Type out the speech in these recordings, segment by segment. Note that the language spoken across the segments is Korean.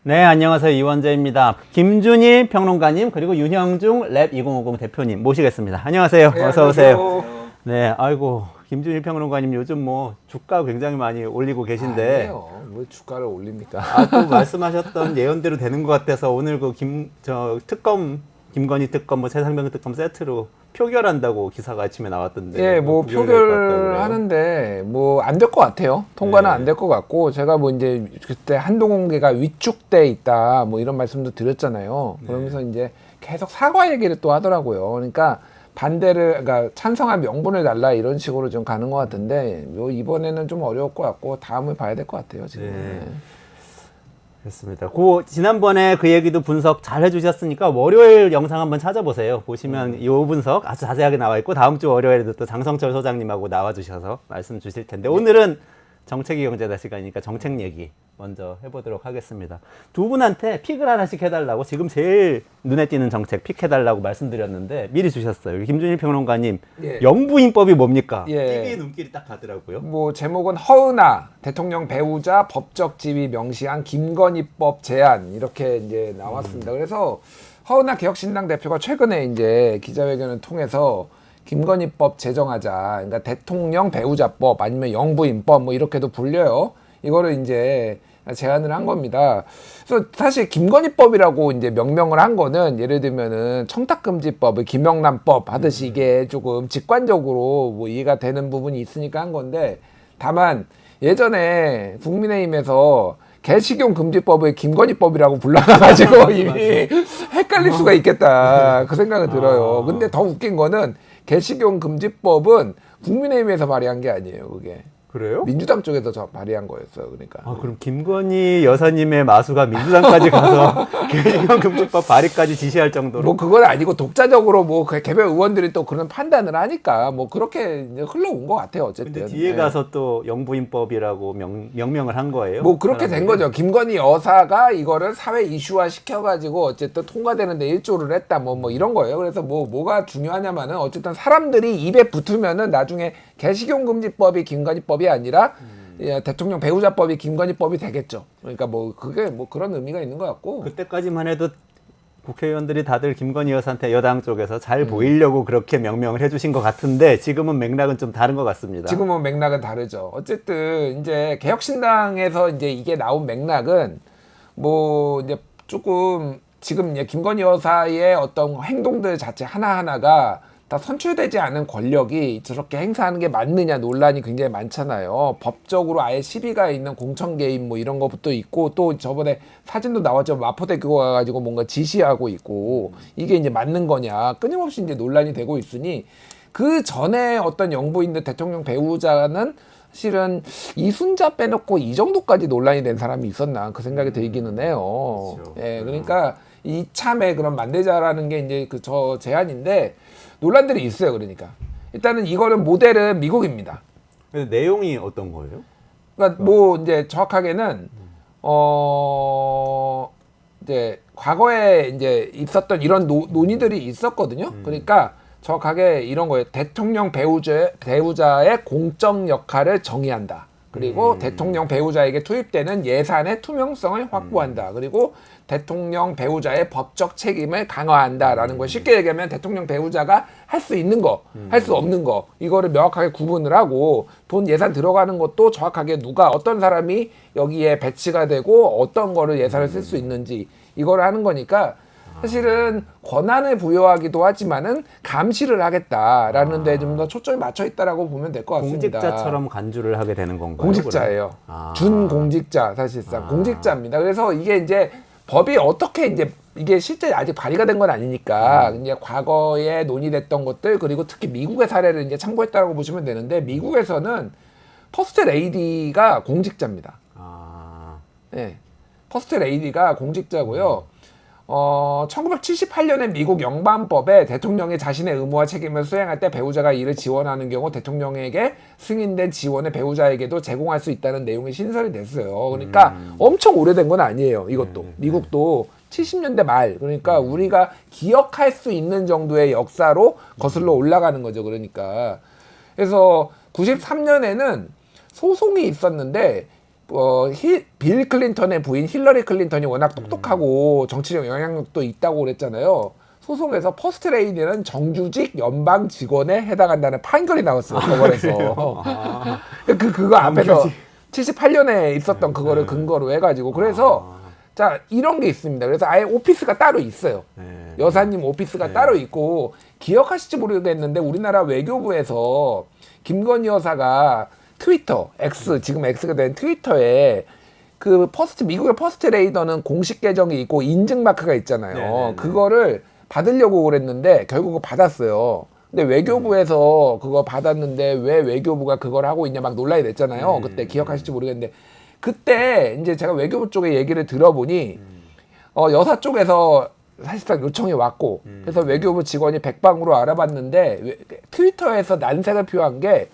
네, 안녕하세요. 이원재입니다. 김준일 평론가님, 그리고 윤형중 랩 2050 대표님 모시겠습니다. 안녕하세요. 네, 어서 오세요. 안녕하세요. 네, 아이고, 김준일 평론가님 요즘 뭐 주가 굉장히 많이 올리고 계신데. 아니에요. 왜 주가를 올립니까? 또 말씀하셨던 예언대로 되는 것 같아서 오늘 그 김건희 특검, 뭐 최상병 특검 세트로 표결한다고 기사가 아침에 나왔던데. 예, 뭐 표결하는데 뭐 안 될 것 같아요. 통과는 안 될 것 같고, 제가 뭐 이제 그때 한동훈계가 위축돼 있다 뭐 이런 말씀도 드렸잖아요. 그러면서 이제 계속 사과 얘기를 또 하더라고요. 그러니까 그러니까 찬성한 명분을 달라 이런 식으로 좀 가는 것 같은데, 요 이번에는 좀 어려울 것 같고 다음을 봐야 될 것 같아요 지금. 네. 그렇습니다. 지난번에 그 얘기도 분석 잘 해주셨으니까 월요일 영상 한번 찾아보세요. 보시면 이 분석 아주 자세하게 나와 있고, 다음 주 월요일에도 또 장성철 소장님하고 나와주셔서 말씀 주실 텐데, 오늘은 정책이 경제다 시간이니까 정책 얘기 먼저 해보도록 하겠습니다. 두 분한테 픽을 하나씩 해달라고, 지금 제일 눈에 띄는 정책 픽 해달라고 말씀드렸는데 미리 주셨어요. 김준일 평론가님, 영부인법이 뭡니까? 이게 눈길이 딱 가더라고요. 뭐 제목은 허은하 대통령 배우자 법적 지위 명시한 김건희법 제안, 이렇게 이제 나왔습니다. 그래서 허은하 개혁신당 대표가 최근에 이제 기자회견을 통해서 김건희법 제정하자, 그러니까 대통령 배우자법 아니면 영부인법 뭐 이렇게도 불려요. 이거를 이제 제안을 한 겁니다. 그래서 사실 김건희법이라고 이제 명명을 한 거는, 예를 들면은 청탁금지법을 김영란법 하듯이 이게 조금 직관적으로 뭐 이해가 되는 부분이 있으니까 한 건데, 다만 예전에 국민의힘에서 개식용 금지법을 김건희법이라고 불러가지고 이미 헷갈릴 수가 있겠다, 그 생각은 들어요. 근데 더 웃긴 거는 개식용 금지법은 국민의힘에서 발의한 게 아니에요. 그게 그래요? 민주당 쪽에서 발의한 거였어요. 그러니까. 그럼 김건희 여사님의 마수가 민주당까지 가서 개식용 금지법 발의까지 지시할 정도로? 뭐 그건 아니고 독자적으로 뭐 개별 의원들이 또 그런 판단을 하니까 뭐 그렇게 흘러온 것 같아요. 어쨌든. 근데 뒤에 가서 또 영부인법이라고 명명을 한 거예요? 뭐 그렇게 된 거죠. 김건희 여사가 이거를 사회 이슈화 시켜가지고 어쨌든 통과되는데 일조를 했다. 뭐 이런 거예요. 그래서 뭐가 중요하냐면은, 어쨌든 사람들이 입에 붙으면은 나중에 개식용 금지법이 김건희법이 아니라 대통령 배우자법이 김건희법이 되겠죠. 그러니까 뭐 그게 뭐 그런 의미가 있는 것 같고. 그때까지만 해도 국회의원들이 다들 김건희 여사한테 여당 쪽에서 잘 보이려고 그렇게 명명을 해주신 것 같은데, 지금은 맥락은 좀 다른 것 같습니다. 지금은 맥락은 다르죠. 어쨌든 이제 개혁신당에서 이제 이게 나온 맥락은 뭐 이제 조금 지금 이제 김건희 여사의 어떤 행동들 자체 하나하나가 다 선출되지 않은 권력이 저렇게 행사하는 게 맞느냐 논란이 굉장히 많잖아요. 법적으로 아예 시비가 있는 공천 개입 뭐 이런 것부터 있고, 또 저번에 사진도 나왔죠. 마포대교 가가지고 뭔가 지시하고 있고, 이게 이제 맞는 거냐 끊임없이 이제 논란이 되고 있으니, 그 전에 어떤 영부인들 대통령 배우자는 실은 이순자 빼놓고 이 정도까지 논란이 된 사람이 있었나, 그 생각이 들기는 해요. 그렇죠. 예, 그러니까 이참에 그런 만들자라는 게 이제 저 제안인데, 논란들이 있어요. 그러니까 일단은 이거는 모델은 미국입니다. 근데 내용이 어떤 거예요? 그러니까 뭐 이제 정확하게는 이제 과거에 이제 있었던 이런 논의들이 있었거든요. 그러니까 정확하게 이런 거예요. 대통령 배우자의 공적 역할을 정의한다. 그리고 대통령 배우자에게 투입되는 예산의 투명성을 확보한다. 그리고 대통령 배우자의 법적 책임을 강화한다라는 거. 쉽게 얘기하면 대통령 배우자가 할 수 있는 거, 할 수 없는 거, 이거를 명확하게 구분을 하고, 돈 예산 들어가는 것도 정확하게 누가 어떤 사람이 여기에 배치가 되고 어떤 거를 예산을 쓸 수 있는지, 이거를 하는 거니까 사실은 권한을 부여하기도 하지만은 감시를 하겠다라는 데 좀 더 초점이 맞춰 있다라고 보면 될 것 같습니다. 공직자처럼 간주를 하게 되는 건가요? 공직자예요. 준공직자, 사실상 공직자입니다. 그래서 이게 이제 법이 어떻게 이제 이게 실제 아직 발의가 된 건 아니니까 이제 과거에 논의됐던 것들, 그리고 특히 미국의 사례를 이제 참고했다고 보시면 되는데, 미국에서는 퍼스트 레이디가 공직자입니다. 네, 퍼스트 레이디가 공직자고요. 1978년에 미국 영반법에 대통령이 자신의 의무와 책임을 수행할 때 배우자가 이를 지원하는 경우 대통령에게 승인된 지원을 배우자에게도 제공할 수 있다는 내용이 신설이 됐어요. 그러니까 엄청 오래된 건 아니에요. 이것도 미국도 70년대 말, 그러니까 우리가 기억할 수 있는 정도의 역사로 거슬러 올라가는 거죠. 그러니까 그래서 93년에는 소송이 있었는데, 빌 클린턴의 부인 힐러리 클린턴이 워낙 똑똑하고 정치적 영향력도 있다고 그랬잖아요. 소송에서 퍼스트 레이디는 정규직 연방 직원에 해당한다는 판결이 나왔어요. 법원에서. 그거 앞에서 78년에 있었던 그거를 근거로 해가지고 그래서 자 이런 게 있습니다. 그래서 아예 오피스가 따로 있어요. 여사님 오피스가 따로 있고 기억하실지 모르겠는데 우리나라 외교부에서 김건희 여사가 트위터 X 지금 X가 된 트위터에 그 미국의 퍼스트 레이더는 공식 계정이 있고 인증 마크가 있잖아요. 네네네. 그거를 받으려고 그랬는데 결국은 받았어요. 근데 외교부에서 그거 받았는데 왜 외교부가 그걸 하고 있냐 막 논란이 됐잖아요. 그때 기억하실지 모르겠는데 그때 이제 제가 외교부 쪽에 얘기를 들어보니 여사 쪽에서 사실상 요청이 왔고 그래서 외교부 직원이 백방으로 알아봤는데 트위터에서 난색을 표한 게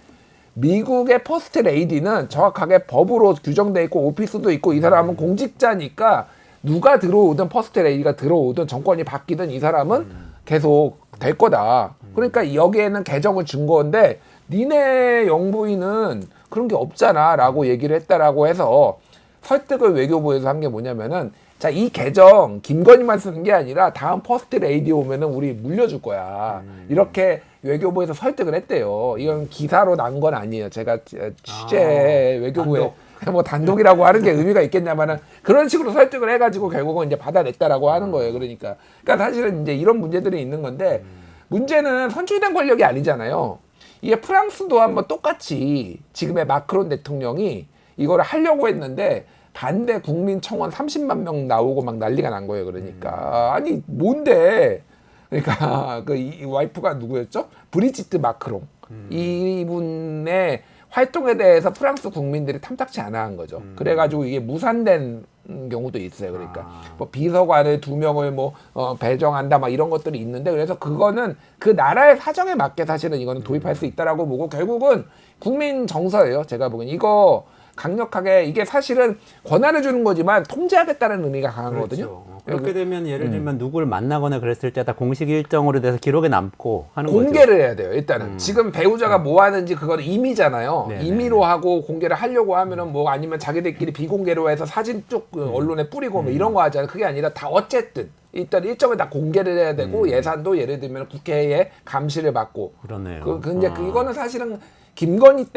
미국의 퍼스트 레이디는 정확하게 법으로 규정돼 있고 오피스도 있고 이 사람은 공직자니까 누가 들어오든 퍼스트 레이디가 들어오든 정권이 바뀌든 이 사람은 계속 될 거다. 그러니까 여기에는 개정을 준 건데 니네 영부인은 그런 게 없잖아 라고 얘기를 했다라고 해서 설득을 외교부에서 한 게 뭐냐면은 자, 이 개정 김건희만 쓰는 게 아니라 다음 퍼스트 레이디 오면은 우리 물려줄 거야. 이렇게 외교부에서 설득을 했대요. 이건 기사로 난 건 아니에요. 제가 취재 외교부에 뭐 단독이라고 하는 게 의미가 있겠냐마는 그런 식으로 설득을 해가지고 결국은 이제 받아냈다라고 하는 거예요. 그러니까 사실은 이제 이런 문제들이 있는 건데 문제는 선출된 권력이 아니잖아요. 이게 프랑스도 한번 똑같이 지금의 마크론 대통령이 이거를 하려고 했는데 반대 국민 청원 30만 명 나오고 막 난리가 난 거예요. 그러니까 아니 뭔데? 그러니까 이 와이프가 누구였죠? 브리지트 마크롱. 이분의 활동에 대해서 프랑스 국민들이 탐탁치 않아 한 거죠. 그래가지고 이게 무산된 경우도 있어요. 그러니까 뭐 비서관을 2명을 뭐 배정한다 막 이런 것들이 있는데 그래서 그거는 그 나라의 사정에 맞게 사실은 이거는 도입할 수 있다라고 보고 결국은 국민 정서예요. 제가 보기엔 이거 강력하게 이게 사실은 권한을 주는 거지만 통제하겠다는 의미가 강한 거거든요. 그렇게 되면 예를 들면 누구를 만나거나 그랬을 때 다 공식 일정으로 돼서 기록에 남고 하는 공개를 거죠. 해야 돼요. 일단은 지금 배우자가 뭐 하는지 그거는 임의잖아요. 네네. 임의로 하고 공개를 하려고 하면은 뭐 아니면 자기들끼리 비공개로 해서 사진 쭉 언론에 뿌리고 뭐 이런 거 하잖아요. 그게 아니라 다 어쨌든 일단 일정을 다 공개를 해야 되고 예산도 예를 들면 국회의 감시를 받고 그러네요. 근데 이거는 사실은 김건희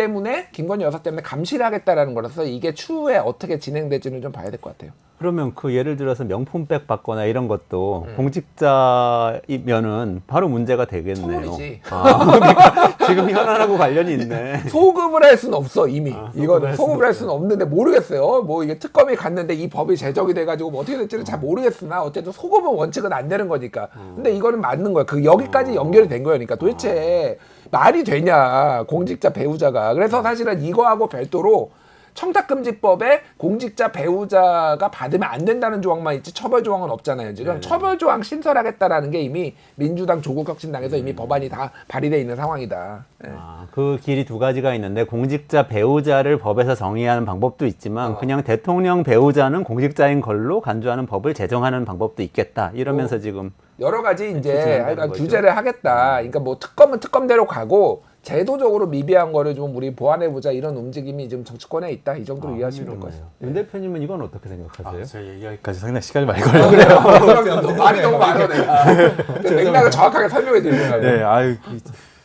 여사 때문에 감시를 하겠다라는 거라서 이게 추후에 어떻게 진행될지는 좀 봐야 될 것 같아요. 그러면 그 예를 들어서 명품백 받거나 이런 것도 공직자이면은 바로 문제가 되겠네요. 선물이지. 그러니까 지금 현안하고 관련이 있네. 소급을 할 수는 없어 이미. 이거는 할 소급을 할 수는 없는데 모르겠어요. 뭐 이게 특검이 갔는데 이 법이 제정이 돼가지고 뭐 어떻게 될지는 잘 모르겠으나 어쨌든 소급은 원칙은 안 되는 거니까. 근데 이거는 맞는 거야. 여기까지 연결이 된 거니까 도대체 말이 되냐 공직자 배우자가. 그래서 사실은 이거하고 별도로 청탁금지법에 공직자 배우자가 받으면 안 된다는 조항만 있지 처벌 조항은 없잖아요. 지금 처벌 조항 신설하겠다라는 게 이미 민주당 조국혁신당에서 이미 법안이 다 발의돼 있는 상황이다. 예. 그 길이 두 가지가 있는데 공직자 배우자를 법에서 정의하는 방법도 있지만 그냥 대통령 배우자는 공직자인 걸로 간주하는 법을 제정하는 방법도 있겠다. 이러면서 지금 여러 가지 이제 진행되는 약간 거죠. 규제를 하겠다. 그러니까 뭐 특검은 특검대로 가고 제도적으로 미비한 거를 좀 우리 보완해보자 이런 움직임이 지금 정치권에 있다. 이 정도로 이해하시면 될 것 같아요. 윤 대표님은 이건 어떻게 생각하세요? 제가 얘기하기까지 상당히 시간이 많이 걸려요. 그러면 말이 너무 많아 내가. 맥락을 정확하게 설명해 드리려고. 네,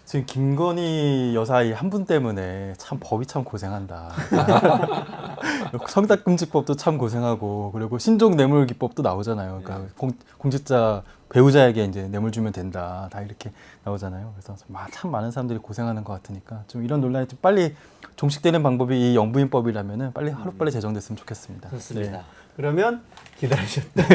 지금 김건희 여사 이 한 분 때문에 참 법이 참 고생한다. 성탁금지법도 참 고생하고 그리고 신종뇌물기법도 나오잖아요. 그러니까 공직자 배우자에게 이제 뇌물 주면 된다. 다 이렇게 나오잖아요. 그래서 참 많은 사람들이 고생하는 것 같으니까 좀 이런 논란이 좀 빨리 종식되는 방법이 이 영부인법이라면은 빨리 하루빨리 제정됐으면 좋겠습니다. 좋습니다. 네. 그러면 기다리셨던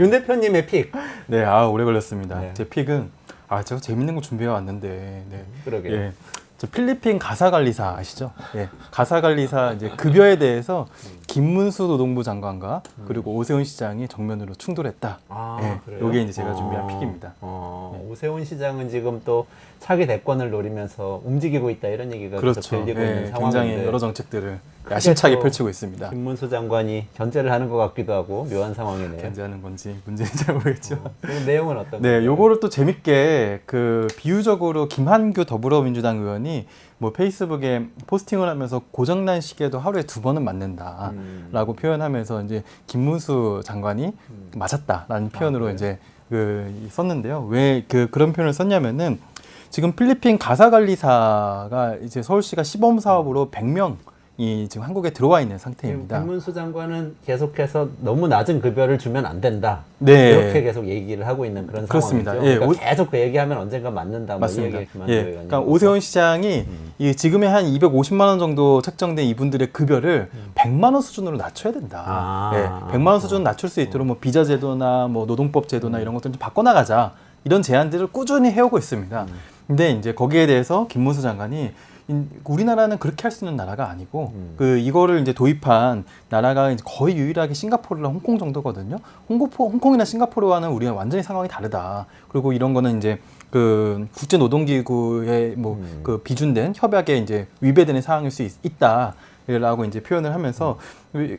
윤 대표님의 픽. 네, 오래 걸렸습니다. 제 픽은 제가 재밌는 거 준비해 왔는데. 네. 그러게요. 예. 저 필리핀 가사관리사 아시죠? 예. 가사관리사 이제 급여에 대해서 김문수 노동부 장관과 그리고 오세훈 시장이 정면으로 충돌했다. 예. 그래요? 이게 이제 제가 준비한 픽입니다. 오세훈 시장은 지금 또 차기 대권을 노리면서 움직이고 있다 이런 얘기가 계속 그렇죠. 들리고 있는 예, 상황인데 굉장히 여러 정책들을 야심차게 또 펼치고 있습니다. 김문수 장관이 견제를 하는 것 같기도 하고 묘한 상황이네요. 견제하는 건지 문제는 잘 모르겠죠. 그 내용은 어떤 네, 거예요? 요거를 또 재밌게 그 비유적으로 김한규 더불어민주당 의원이 뭐 페이스북에 포스팅을 하면서 고장난 시계도 하루에 2번은 맞는다라고 표현하면서 이제 김문수 장관이 맞았다라는 표현으로 그래요? 이제 썼는데요. 왜 그런 표현을 썼냐면은 지금 필리핀 가사관리사가 이제 서울시가 시범 사업으로 100명이 지금 한국에 들어와 있는 상태입니다. 김문수 장관은 계속해서 너무 낮은 급여를 주면 안 된다. 네. 이렇게 계속 얘기를 하고 있는 그런 그렇습니다. 상황이죠. 예, 그러니까 계속 그 얘기하면 언젠가 맞는다. 맞습니다. 뭐 이 얘기 예, 그러니까 오세훈 시장이 이 지금의 한 250만 원 정도 책정된 이분들의 급여를 100만 원 수준으로 낮춰야 된다. 아. 예, 100만 원 수준 낮출 수 있도록 뭐 비자 제도나 뭐 노동법 제도나 이런 것들 좀 바꿔나가자. 이런 제안들을 꾸준히 해오고 있습니다. 근데 이제 거기에 대해서 김문수 장관이 우리나라는 그렇게 할 수 있는 나라가 아니고 이거를 이제 도입한 나라가 이제 거의 유일하게 싱가포르랑 홍콩 정도거든요. 홍콩이나 싱가포르와는 우리가 완전히 상황이 다르다. 그리고 이런 거는 이제 그 국제노동기구의 뭐 그 비준된 협약에 이제 위배되는 사항일 수 있다. 라고 이제 표현을 하면서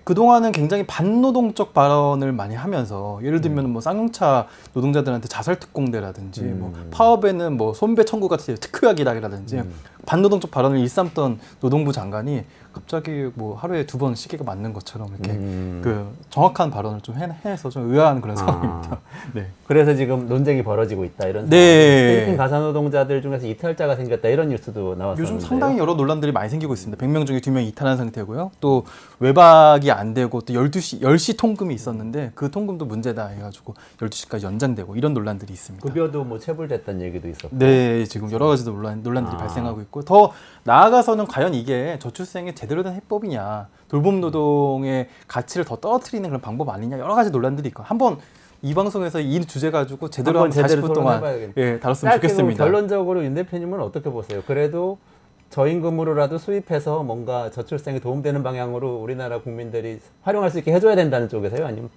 그동안은 굉장히 반노동적 발언을 많이 하면서 예를 들면 뭐 쌍용차 노동자들한테 자살 특공대라든지 뭐 파업에는 뭐 손배 청구 같은 특효약이라든지 반노동적 발언을 일삼던 노동부 장관이 갑자기 뭐 하루에 2번 시계가 맞는 것처럼 이렇게 그 정확한 발언을 좀 해서 좀 의아한 그런 상황입니다. 네. 그래서 지금 논쟁이 벌어지고 있다 이런 상황. 네. 필리핀 가사노동자들 중에서 이탈자가 생겼다 이런 뉴스도 나왔었는데 요즘 상당히 여러 논란들이 많이 생기고 있습니다. 100명 중에 2명 이탈한 상태고요. 또 외박이 안 되고 또 10시 통금이 있었는데 그 통금도 문제다 해가지고 12시까지 연장되고 이런 논란들이 있습니다. 급여도 뭐 체불됐다는 얘기도 있었고. 네, 지금 여러 가지 논란들이 발생하고 있고 더 나아가서는 과연 이게 저출생의 제대로 된 해법이냐, 돌봄 노동의 가치를 더 떨어뜨리는 그런 방법 아니냐 여러 가지 논란들이 있고 한번 이 방송에서 이 주제 가지고 제대로 한번 한번 40분 동안 토론해봐야겠네요. 예, 다뤘으면 짧게 좋겠습니다. 결론적으로 윤 대표님은 어떻게 보세요? 그래도 저임금으로라도 수입해서 뭔가 저출생에 도움되는 방향으로 우리나라 국민들이 활용할 수 있게 해줘야 된다는 쪽에서요? 아니면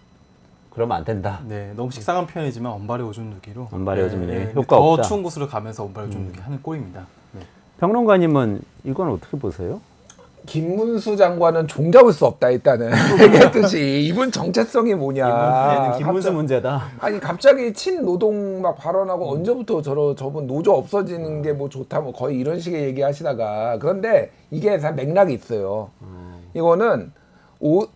그러면 안 된다? 네, 너무 식상한 표현이지만 언발의 오줌 누기로 언발의 오줌 누기. 네, 효과 더 없다. 추운 곳으로 가면서 언발의 오줌 누기 하는 꼴입니다. 네. 평론가님은 이건 어떻게 보세요? 김문수 장관은 종잡을 수 없다 일단은 얘기했듯이 이분 정체성이 뭐냐. 얘는 김문수 갑자기- 문제다. 아니 갑자기 친노동 막 발언하고 언제부터 저분 노조 없어지는 게 뭐 좋다 뭐 거의 이런 식의 얘기하시다가 그런데 이게 다 맥락이 있어요. 이거는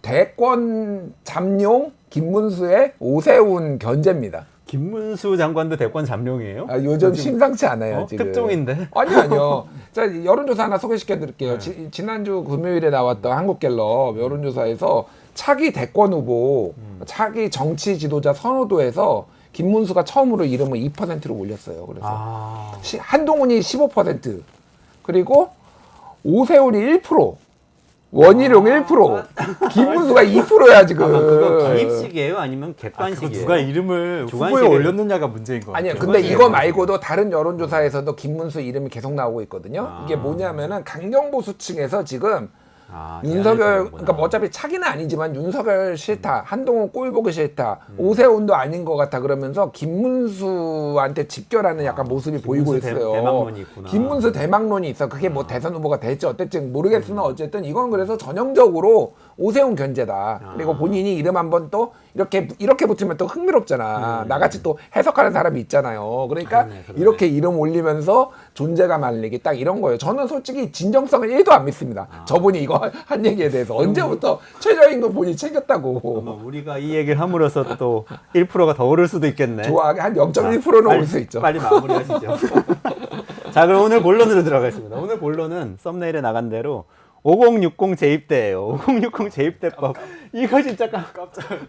대권 잠룡 김문수의 오세훈 견제입니다. 김문수 장관도 대권 잠룡이에요? 아, 요즘 심상치 않아요 지금. 특종인데. 아니요. 자, 여론조사 하나 소개시켜 드릴게요. 지난주 금요일에 나왔던 한국갤럽 여론조사에서 차기 대권 후보, 차기 정치 지도자 선호도에서 김문수가 처음으로 이름을 2%로 올렸어요. 그래서 한동훈이 15%, 그리고 오세훈이 1%, 원희룡 1%, 김문수가 2%야 지금. 그거 기입식이에요? 아니면 그거 객관식이에요? 누가 이름을 후보에 주관식이에요. 올렸느냐가 문제인 것 같아요. 아니요. 근데 이거 말고도 다른 여론조사에서도 김문수 이름이 계속 나오고 있거든요. 아. 이게 뭐냐면은 강경보수층에서 지금 제안을 윤석열, 주는구나. 그러니까 뭐 어차피 차기는 아니지만 윤석열 싫다, 한동훈 꼴 보기 싫다, 오세훈도 아닌 것 같아 그러면서 김문수한테 집결하는 약간 모습이 보이고 김문수 있어요. 대망론이 있구나. 김문수 대망론이 있어. 그게 뭐 대선 후보가 될지 어떨지 모르겠으나 어쨌든 이건 그래서 전형적으로 오세훈 견제다. 그리고 본인이 이름 한번 또 이렇게 붙으면 또 흥미롭잖아. 나같이 또 해석하는 사람이 있잖아요. 그러니까 그러네. 이렇게 이름 올리면서 존재감 알리기 딱 이런 거예요. 저는 솔직히 진정성을 1도 안 믿습니다. 저분이 이거 한 얘기에 대해서 언제부터 최저임금 본인이 챙겼다고. 아마 우리가 이 얘기를 함으로써 또 1%가 더 오를 수도 있겠네. 좋아하게 한 0.1%는 올 수 있죠. 빨리 마무리하시죠. 자, 그럼 오늘 본론으로 들어가겠습니다. 오늘 본론은 썸네일에 나간 대로 5060 재입대예요. 5060 재입대법. 이거 진짜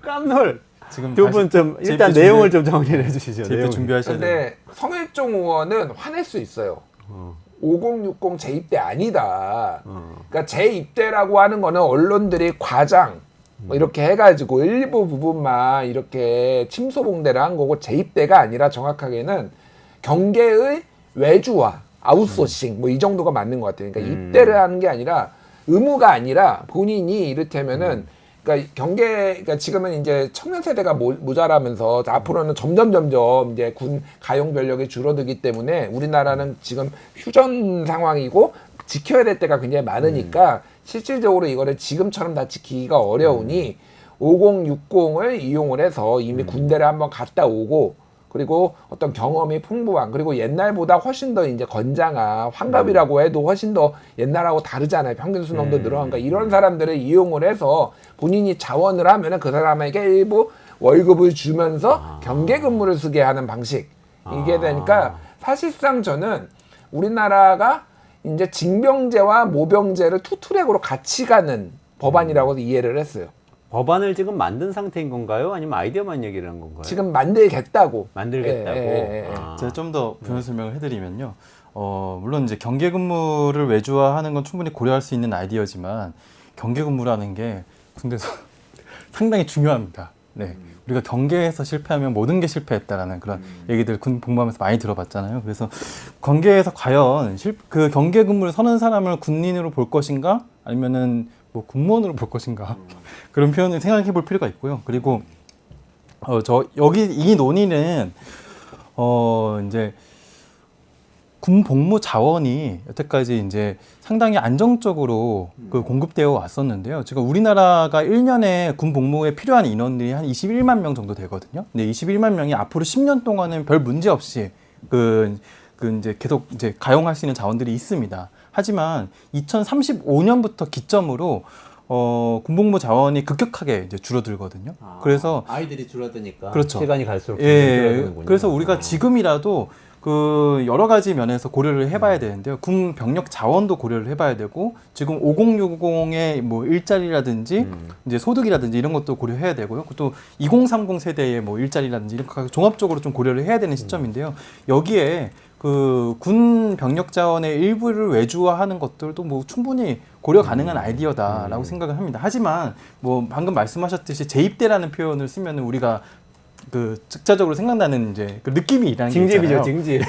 깜놀. 지금 두 분 좀 일단 재입대 내용을 좀 정리를 해주시죠. 재입대 내용을. 준비하셔야 돼요. 근데 성일종 의원은 화낼 수 있어요. 5060 재입대 아니다. 그러니까 재입대라고 하는 거는 언론들이 과장 뭐 이렇게 해가지고 일부 부분만 이렇게 침소봉대를 한 거고 재입대가 아니라 정확하게는 경계의 외주화, 아웃소싱 뭐 이 정도가 맞는 것 같아요. 그러니까 입대를 하는 게 아니라 의무가 아니라 본인이 이를테면은 그러니까 그러니까 지금은 이제 청년 세대가 모자라면서 앞으로는 점점 이제 군 가용 변력이 줄어들기 때문에 우리나라는 지금 휴전 상황이고 지켜야 될 때가 굉장히 많으니까 실질적으로 이거를 지금처럼 다 지키기가 어려우니 5060을 이용을 해서 이미 군대를 한번 갔다 오고 그리고 어떤 경험이 풍부한 그리고 옛날보다 훨씬 더 이제 건장한 환갑이라고 해도 훨씬 더 옛날하고 다르잖아요. 평균 수명도 늘어나니까 이런 사람들을 이용을 해서 본인이 자원을 하면은 그 사람에게 일부 월급을 주면서 경계 근무를 쓰게 하는 방식 이게 되니까 사실상 저는 우리나라가 이제 징병제와 모병제를 투트랙으로 같이 가는 법안이라고 이해를 했어요. 법안을 지금 만든 상태인 건가요? 아니면 아이디어만 얘기를 한 건가요? 지금 만들겠다고. 만들겠다고. 예. 제가 좀 더 부연 설명을 해드리면요. 물론 이제 경계 근무를 외주화하는 건 충분히 고려할 수 있는 아이디어지만 경계 근무라는 게 군대에서 상당히 중요합니다. 네. 우리가 경계에서 실패하면 모든 게 실패했다라는 그런 얘기들 군 복무하면서 많이 들어봤잖아요. 그래서 경계에서 과연 그 경계 근무를 서는 사람을 군인으로 볼 것인가 아니면은 뭐 군무원으로 볼 것인가 그런 표현을 생각해 볼 필요가 있고요. 그리고 여기 이 논의는 이제 군 복무 자원이 여태까지 이제 상당히 안정적으로 그 공급되어 왔었는데요. 지금 우리나라가 1년에 군 복무에 필요한 인원들이 한 21만 명 정도 되거든요. 근데 21만 명이 앞으로 10년 동안은 별 문제 없이 이제 계속 이제 가용할 수 있는 자원들이 있습니다. 하지만 2035년부터 기점으로 군복무 자원이 급격하게 이제 줄어들거든요. 그래서 아이들이 줄어드니까 그렇죠. 시간이 갈수록 줄어드는군요. 그래서 우리가 지금이라도 그 여러 가지 면에서 고려를 해봐야 되는데요. 군 병력 자원도 고려를 해봐야 되고 지금 5060의 뭐 일자리라든지 이제 소득이라든지 이런 것도 고려해야 되고요. 또 2030 세대의 뭐 일자리라든지 이런 거 종합적으로 좀 고려를 해야 되는 시점인데요. 여기에 그 군 병력 자원의 일부를 외주화하는 것들도 뭐 충분히 고려 가능한 아이디어다라고 생각을 합니다. 하지만 뭐 방금 말씀하셨듯이 재입대라는 표현을 쓰면은 우리가 그 즉자적으로 생각나는 이제 그 느낌이 있다는 게 있잖아요. 징집이죠, 징집.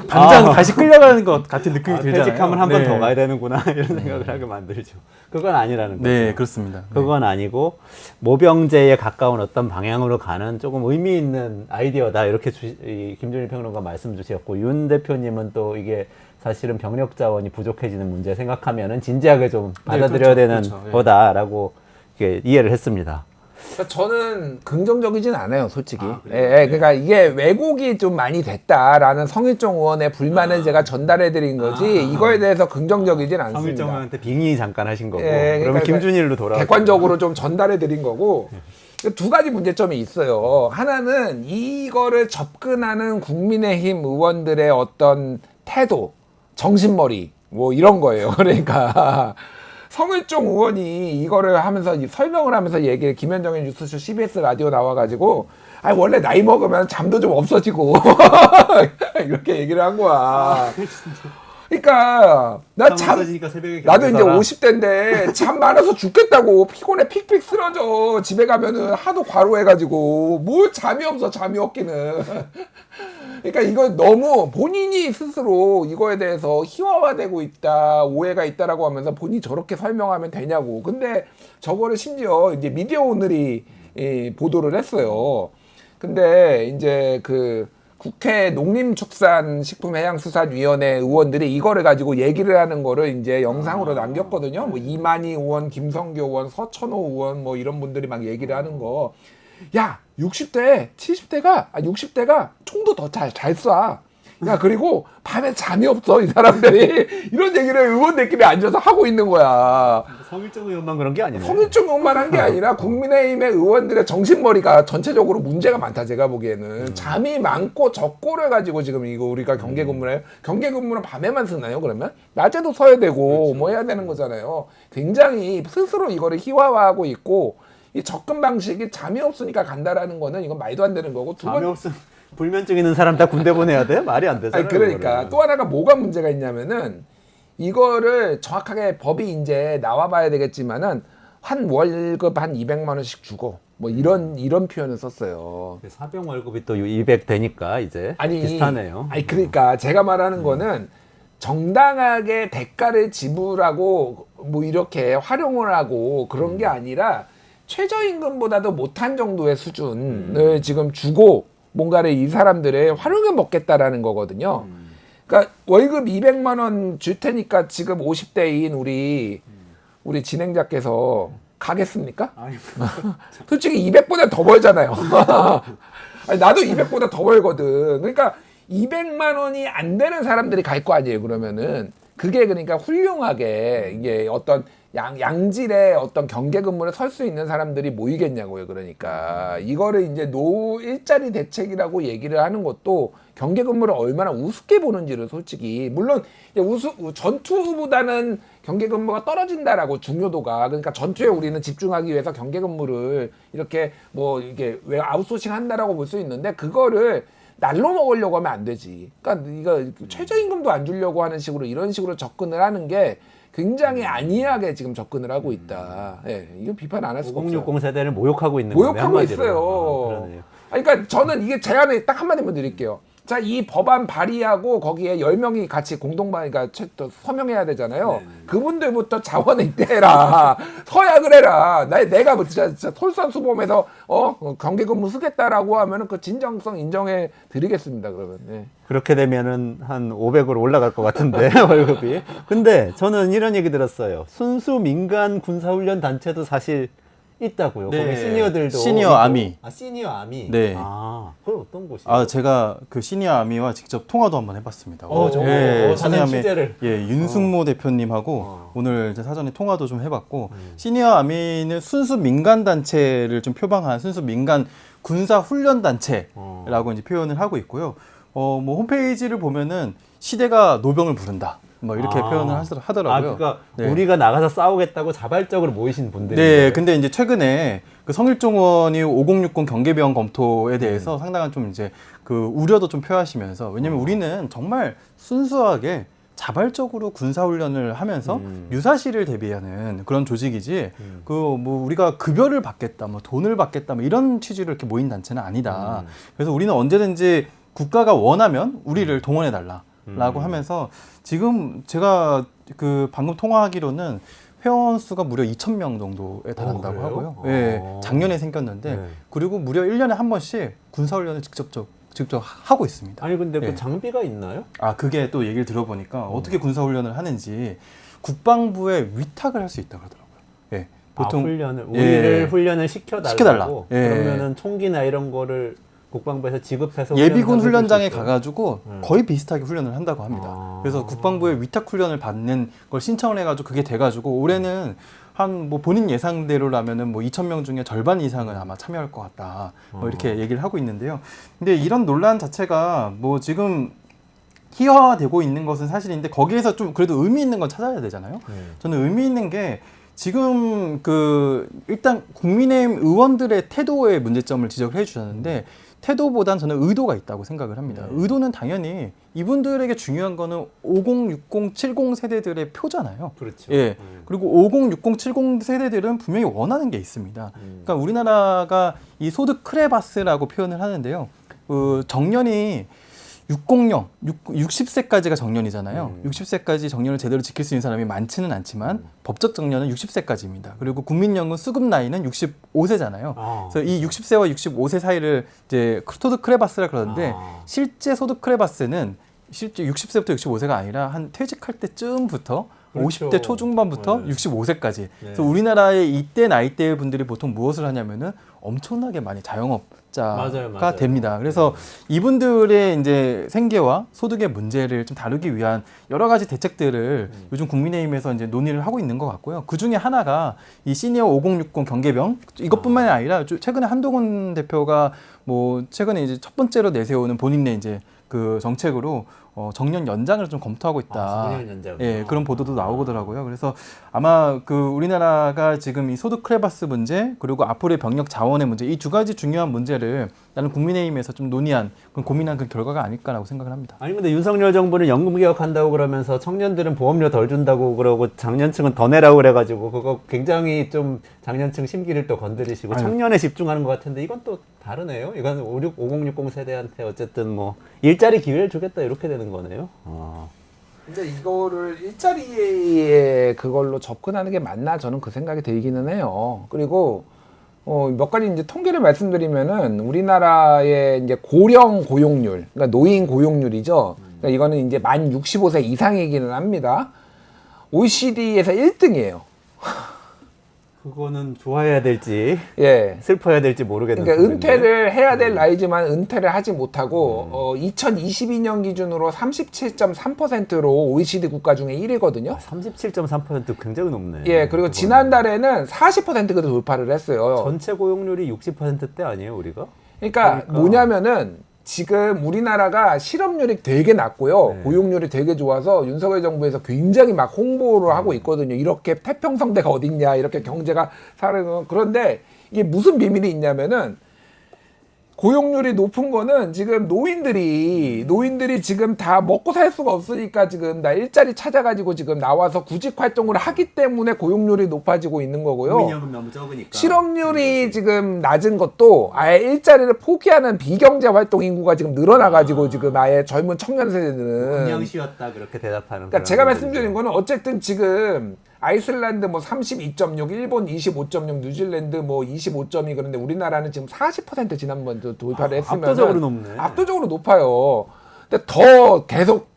당장 다시 끌려가는 것 같은 느낌이 들잖아요. 퇴직하면 한 번 더 네. 가야 되는구나 이런 생각을 하게 만들죠. 그건 아니라는 거죠. 네, 그렇습니다. 그건 아니고 모병제에 가까운 어떤 방향으로 가는 조금 의미 있는 아이디어다 이렇게 김준일 평론가 말씀 주셨고 윤 대표님은 또 이게 사실은 병력 자원이 부족해지는 문제 생각하면은 진지하게 좀 받아들여야 되는 그렇죠. 거다라고 이렇게 이해를 했습니다. 그러니까 저는 긍정적이진 않아요, 솔직히. 그러니까 이게 왜곡이 좀 많이 됐다라는 성일종 의원의 불만을 제가 전달해드린 거지 이거에 대해서 긍정적이진 않습니다. 성일정 의원한테 빙의 잠깐 하신 거고 그러니까 그러면 김준일로 돌아가. 객관적으로 좀 전달해드린 거고 두 가지 문제점이 있어요. 하나는 이거를 접근하는 국민의힘 의원들의 어떤 태도, 정신머리 뭐 이런 거예요. 그러니까 성일종 의원이 이거를 하면서 설명을 하면서 얘기를 김현정의 뉴스쇼 CBS 라디오 나와가지고 원래 나이 먹으면 잠도 좀 없어지고 이렇게 얘기를 한 거야. 그러니까 나도 이제 50대인데 잠 많아서 죽겠다고 피곤해 픽픽 쓰러져 집에 가면은 하도 과로해가지고 뭘 잠이 없어 잠이 없기는. 그러니까 이거 너무 본인이 스스로 이거에 대해서 희화화되고 있다, 오해가 있다라고 하면서 본인이 저렇게 설명하면 되냐고. 근데 저거를 심지어 이제 미디어 오늘이 보도를 했어요. 근데 이제 그 국회 농림축산식품해양수산위원회 의원들이 이거를 가지고 얘기를 하는 거를 이제 영상으로 남겼거든요. 뭐 이만희 의원, 김성교 의원, 서천호 의원 뭐 이런 분들이 막 얘기를 하는 거. 야, 60대, 70대가, 60대가 총도 더 잘 쏴. 야, 그리고 밤에 잠이 없어, 이 사람들이. 이런 얘기를 의원들끼리 앉아서 하고 있는 거야. 성일정 의원만 그런 게 아니네. 성일종 의원만 한 게 아니라 국민의힘의 의원들의 정신머리가 전체적으로 문제가 많다, 제가 보기에는. 잠이 많고 적고를 가지고 지금 이거 우리가 경계 근무를 해요. 경계 근무는 밤에만 쓰나요, 그러면? 낮에도 서야 되고, 그렇죠. 뭐 해야 되는 거잖아요. 굉장히 스스로 이거를 희화화하고 있고, 이 접근 방식이 잠이 없으니까 간다라는 거는 이건 말도 안 되는 거고. 잠이 없으면 불면증 있는 사람 다 군대 보내야 돼? 말이 안 되잖아요. 그러니까 그거를. 또 하나가 뭐가 문제가 있냐면은 이거를 정확하게 법이 이제 나와봐야 되겠지만은 한 월급 한 200만 원씩 주고 뭐 이런 표현을 썼어요. 사병 월급이 또 200 되니까 이제 비슷하네요. 그러니까 제가 말하는 거는 정당하게 대가를 지불하고 뭐 이렇게 활용을 하고 그런 게 아니라 최저임금보다도 못한 정도의 수준을 지금 주고 뭔가를 이 사람들의 활용해 먹겠다라는 거거든요. 그러니까 월급 200만 원 줄 테니까 지금 50대인 우리 우리 진행자께서 가겠습니까? 아니, 솔직히 200보다 더 벌잖아요. 아니, 나도 200보다 더 벌거든. 그러니까 200만 원이 안 되는 사람들이 갈 거 아니에요. 그러면은 그게 그러니까 훌륭하게 이게 어떤 양질의 어떤 경계 근무를 설 수 있는 사람들이 모이겠냐고요. 그러니까 이거를 이제 일자리 대책이라고 얘기를 하는 것도 경계 근무를 얼마나 우습게 보는지를 솔직히 물론 전투보다는 경계 근무가 떨어진다라고 중요도가 그러니까 전투에 우리는 집중하기 위해서 경계 근무를 이렇게 뭐 이게 왜 아웃소싱 한다라고 볼 수 있는데 그거를 날로 먹으려고 하면 안 되지. 그러니까 이거 최저임금도 안 주려고 하는 식으로 이런 식으로 접근을 하는 게 굉장히 안이하게 지금 접근을 하고 있다. 예, 이거 비판 안 할 수가 없어요. 5060 세대를 모욕하고 있는 모욕하고 거네요, 있어요. 그러네요. 아니, 그러니까 저는 이게 제안을 딱 한마디만 드릴게요. 자, 이 법안 발의하고 거기에 10명이 같이 그러니까 서명해야 되잖아요. 그분들부터 자원을 입대해라. 서약을 해라. 내가 뭐 진짜 솔선수범해서 경계 근무 쓰겠다라고 하면은 그 진정성 인정해 드리겠습니다. 그러면. 예. 그렇게 되면은 한 500으로 올라갈 것 같은데 월급이. 근데 저는 이런 얘기 들었어요. 순수 민간 군사훈련 단체도 사실 있다고요. 네. 거기 시니어들도 시니어 있고. 아미. 아, 시니어 아미. 네. 아, 그건 어떤 곳이에요? 아, 제가 그 시니어 아미와 직접 통화도 한번 해봤습니다. 정말. 시니어 사전 아미, 취재를. 예, 윤승모 대표님하고 오늘 이제 사전에 통화도 좀 해봤고, 시니어 아미는 순수 민간 단체를 좀 표방한 순수 민간 군사 훈련 단체라고 이제 표현을 하고 있고요. 뭐 홈페이지를 보면은 시대가 노병을 부른다. 뭐 이렇게 표현을 하더라고요. 아, 그러니까 네. 우리가 나가서 싸우겠다고 자발적으로 모이신 분들이. 네, 근데 이제 최근에 그 성일종원이 5060 경계병 검토에 대해서 상당한 좀 이제 그 우려도 좀 표하시면서 왜냐면 우리는 정말 순수하게 자발적으로 군사훈련을 하면서 유사시를 대비하는 그런 조직이지 그 뭐 우리가 급여를 받겠다, 뭐 돈을 받겠다, 뭐 이런 취지로 이렇게 모인 단체는 아니다. 그래서 우리는 언제든지 국가가 원하면 우리를 동원해 달라라고 하면서 지금 제가 그 방금 통화하기로는 회원 수가 무려 2,000명 정도에 달한다고 그래요? 하고요. 예, 작년에 생겼는데 네. 그리고 무려 1년에 한 번씩 군사훈련을 직접 하고 있습니다. 아니 근데 예. 그 장비가 있나요? 아, 그게 또 얘기를 들어보니까 어떻게 군사훈련을 하는지 국방부에 위탁을 할 수 있다고 하더라고요. 예, 보통 훈련을 우리를 예. 훈련을 시켜달라고. 시켜달라. 예. 그러면은 총기나 이런 거를 국방부에서 지급해서 예비군 훈련을 훈련장에 해줄 수 있어요? 가가지고 거의 비슷하게 훈련을 한다고 합니다. 그래서 국방부에 위탁 훈련을 받는 걸 신청을 해가지고 그게 돼가지고 올해는 한 뭐 본인 예상대로라면은 뭐 2,000명 중에 절반 이상은 아마 참여할 것 같다. 뭐 이렇게 얘기를 하고 있는데요. 근데 이런 논란 자체가 뭐 지금 희화화되고 있는 것은 사실인데 거기에서 좀 그래도 의미 있는 건 찾아야 되잖아요. 저는 의미 있는 게 지금 그 일단 국민의힘 의원들의 태도의 문제점을 지적을 해주셨는데 태도보단 저는 의도가 있다고 생각을 합니다. 의도는 당연히 이분들에게 중요한 거는 50, 60, 70 세대들의 표잖아요. 그렇죠. 예. 그리고 50, 60, 70 세대들은 분명히 원하는 게 있습니다. 그러니까 우리나라가 이 소득 크레바스라고 표현을 하는데요. 그 정년이 60세까지가 정년이잖아요. 60세까지 정년을 제대로 지킬 수 있는 사람이 많지는 않지만 법적 정년은 60세까지입니다. 그리고 국민연금 수급 나이는 65세잖아요. 그래서 이 60세와 65세 사이를 이제 소득 크레바스라 그러는데 실제 소득 크레바스는 실제 60세부터 65세가 아니라 한 퇴직할 때쯤부터 그렇죠. 50대 초중반부터 네. 65세까지. 그래서 우리나라의 이때 나이대의 분들이 보통 무엇을 하냐면은 엄청나게 많이 자영업자가 맞아요. 됩니다. 그래서 이분들의 이제 생계와 소득의 문제를 좀 다루기 위한 여러 가지 대책들을 요즘 국민의힘에서 이제 논의를 하고 있는 것 같고요. 그 중에 하나가 이 시니어 5060 경계병 이것뿐만이 아니라 최근에 한동훈 대표가 뭐 최근에 이제 첫 번째로 내세우는 본인의 이제 그 정책으로 정년 연장을 좀 검토하고 있다. 정년 연장. 예, 그런 보도도 나오더라고요. 그래서 아마 그 우리나라가 지금 이 소득 크레바스 문제 그리고 앞으로의 병력 자원의 문제 이 두 가지 중요한 문제를 나는 국민의힘에서 좀 논의한 고민한 그 결과가 아닐까라고 생각을 합니다. 아니 근데 윤석열 정부는 연금 개혁한다고 그러면서 청년들은 보험료 덜 준다고 그러고 장년층은 더 내라고 그래가지고 그거 굉장히 좀 장년층 심기를 또 건드리시고 청년에 집중하는 것 같은데 이건 또 다르네요. 이건 5060 세대한테 어쨌든 뭐 일자리 기회를 주겠다 이렇게 되는 거네요. 근데 이거를 일자리에 그걸로 접근하는 게 맞나 저는 그 생각이 들기는 해요. 그리고 몇 가지 이제 통계를 말씀드리면은 우리나라의 이제 고령 고용률, 그러니까 노인 고용률이죠. 그러니까 이거는 이제 만 65세 이상이기는 합니다. OECD에서 1등이에요. 그거는 좋아해야 될지 예. 슬퍼해야 될지 모르겠는 그러니까 부분인데. 은퇴를 해야 될 나이지만 은퇴를 하지 못하고 2022년 기준으로 37.3%로 OECD 국가 중에 1위거든요. 37.3% 굉장히 높네. 예, 그리고 그거는. 지난달에는 40%까지 돌파를 했어요. 전체 고용률이 60%대 아니에요, 우리가? 그러니까 뭐냐면은 지금 우리나라가 실업률이 되게 낮고요. 네. 고용률이 되게 좋아서 윤석열 정부에서 굉장히 막 홍보를 하고 있거든요. 이렇게 태평성대가 어딨냐, 이렇게 경제가 사는. 그런데 이게 무슨 비밀이 있냐면은 고용률이 높은 거는 지금 노인들이 지금 다 먹고 살 수가 없으니까 지금 나 일자리 찾아가지고 지금 나와서 구직 활동을 하기 때문에 고용률이 높아지고 있는 거고요. 국민연금 너무 적으니까. 실업률이 지금 낮은 것도 아예 일자리를 포기하는 비경제 활동 인구가 지금 늘어나가지고 지금 아예 젊은 청년 세대들은 그냥 쉬었다 그렇게 대답하는. 그러니까 제가 말씀드린 거는 어쨌든 지금 아이슬란드 뭐 32.6, 일본 25.6, 뉴질랜드 뭐 25.2 그런데 우리나라는 지금 40% 지난번도 돌파를 했으면 압도적으로 높네. 압도적으로 높아요. 근데 더 계속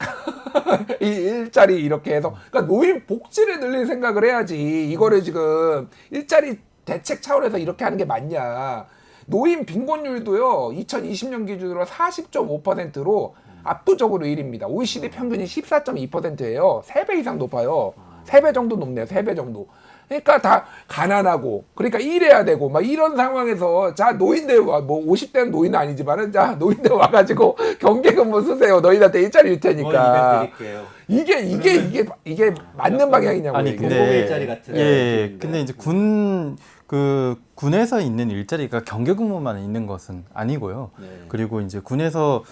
이 일자리 이렇게 해서 그러니까 노인 복지를 늘릴 생각을 해야지 이거를 지금 일자리 대책 차원에서 이렇게 하는 게 맞냐. 노인 빈곤율도요 2020년 기준으로 40.5%로 압도적으로 1위입니다. OECD 평균이 14.2%예요. 3배 이상 높아요. 3배 정도 높네요. 3배 정도. 그러니까 다 가난하고 그러니까 일해야 되고 막 이런 상황에서 자 노인들 뭐 50대는 노인은 아니지만은 자 노인들 와가지고 경계근무 쓰세요. 너희한테 일자리 줄 테니까. 드릴게요. 이게 맞는 방향이냐고. 아니 이게. 공공 일자리 같은 예, 느낌인데. 근데 이제 군에서 있는 일자리가 경계근무만 있는 것은 아니고요. 네. 그리고 이제 군에서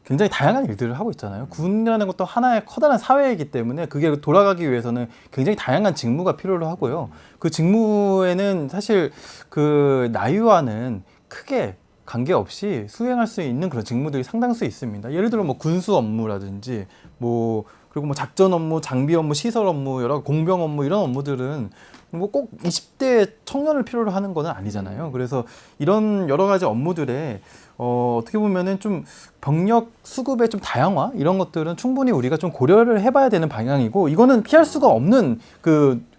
굉장히 다양한 일들을 하고 있잖아요. 군이라는 것도 하나의 커다란 사회이기 때문에 그게 돌아가기 위해서는 굉장히 다양한 직무가 필요로 하고요. 그 직무에는 사실 그 나이와는 크게 관계없이 수행할 수 있는 그런 직무들이 상당수 있습니다. 예를 들어 뭐 군수 업무라든지 뭐 그리고 뭐 작전 업무, 장비 업무, 시설 업무, 여러 공병 업무 이런 업무들은 뭐 꼭 20대 청년을 필요로 하는 건 아니잖아요. 그래서 이런 여러 가지 업무들에 어떻게 보면은 좀 병력 수급의 좀 다양화 이런 것들은 충분히 우리가 좀 고려를 해봐야 되는 방향이고 이거는 피할 수가 없는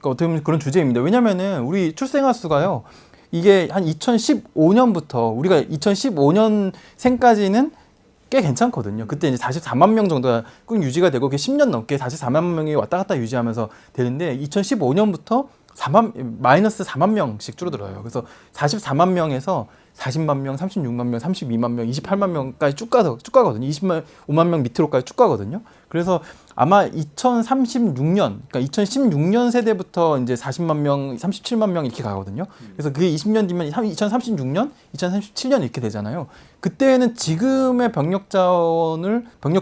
어떻게 보면 그런 주제입니다. 왜냐면은 우리 출생아 수가요. 이게 한 2015년부터 우리가 2015년생까지는 꽤 괜찮거든요. 그때 이제 44만 명 정도가 꼭 유지가 되고 그게 10년 넘게 44만 명이 왔다 갔다 유지하면서 되는데 2015년부터 마이너스 4만 명씩 줄어들어요. 그래서 44만 명에서 40만 명, 36만 명, 32만 명, 28만 명까지 쭉 가거든요. 25만 명 밑으로까지 쭉 가거든요. 그래서 아마 2036년, 그러니까 2016년 세대부터 이제 40만 명, 37만 명 이렇게 가거든요. 그래서 그게 20년 뒤면 2036년, 2037년 이렇게 되잖아요. 그때는 지금의 병력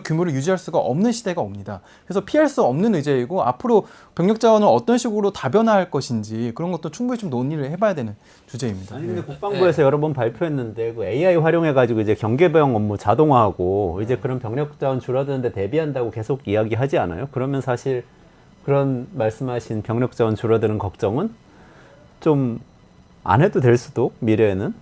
규모를 유지할 수가 없는 시대가 옵니다. 그래서 피할 수 없는 의제이고 앞으로 병력 자원을 어떤 식으로 다변화할 것인지 그런 것도 충분히 좀 논의를 해봐야 되는 주제입니다. 아니 근데 국방부에서 여러 번 발표했는데 그 AI 활용해가지고 이제 경계병 업무 자동화하고 이제 그런 병력 자원 줄어드는데 대비한다고 계속 이야기하지 않아요? 그러면 사실 그런 말씀하신 병력 자원 줄어드는 걱정은 좀 안 해도 될 수도 미래에는